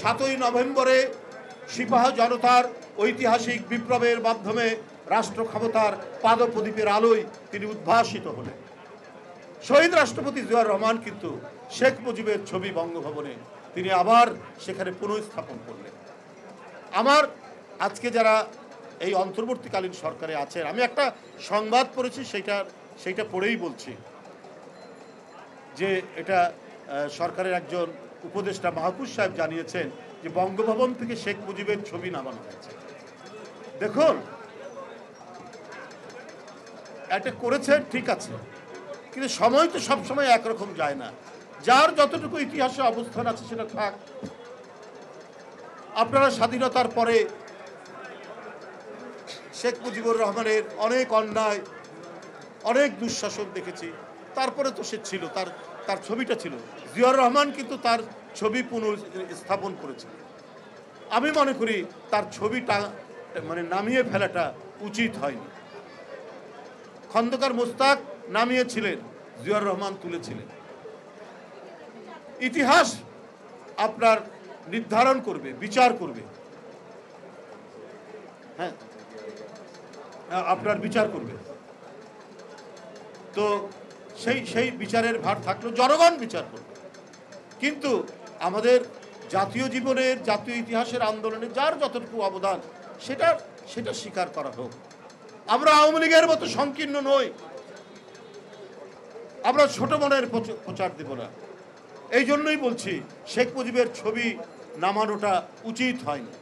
7ই নভেম্বরে সিপাহ জনতার ঐতিহাসিক বিপ্লবের মাধ্যমে রাষ্ট্র ক্ষমতার পাদপ্রদীপের আলোয় তিনি উদ্ভাসিত হলেন। শহীদ রাষ্ট্রপতি জিয়াউর রহমান কিন্তু শেখ মুজিবের ছবি বঙ্গভবনে তিনি আবার সেখানে পুনঃস্থাপন করলেন। আমার আজকে যারা এই অন্তর্বর্তীকালীন সরকারে আছেন, আমি একটা সংবাদ পড়েছি, সেইটা পড়েই বলছি যে এটা সরকারের একজন উপদেষ্টা মাহফুজ সাহেব জানিয়েছেন যে বঙ্গভবন থেকে শেখ মুজিবের ছবি নামানো হয়েছে। দেখুন, এটা করেছেন ঠিক আছে, কিন্তু সময় তো সবসময় একরকম যায় না। যার যতটুকু ইতিহাসে অবস্থান আছে সেটা থাক। আপনারা স্বাধীনতার পরে শেখ মুজিবুর রহমানের অনেক অন্যায়, অনেক দুঃশাসন দেখেছি, তারপরে তো সে ছিল, তার ছবিটা ছিল। জিয়াউর রহমান কিন্তু তার ছবি পুনঃস্থাপন করেছিল। আমি মনে করি তার ছবিটা মানে নামিয়ে ফেলাটা উচিত হয়নি। খন্দকার মোস্তাক নামিয়েছিলেন, জিয়াউর রহমান তুলেছিলেন। ইতিহাস আপনার নির্ধারণ করবে, বিচার করবে, হ্যাঁ আপনার বিচার করবে। তো সেই বিচারের ভার থাকলো, জনগণ বিচার করবে। কিন্তু আমাদের জাতীয় জীবনের, জাতীয় ইতিহাসের আন্দোলনে যার যতটুকু অবদান সেটা স্বীকার করা হোক। আমরা আওয়ামী লীগের মতো সংকীর্ণ নই, আমরা ছোট মনের প্রচার দেব না। এই জন্যই বলছি শেখ মুজিবের ছবি নামানোটা উচিত হয়নি।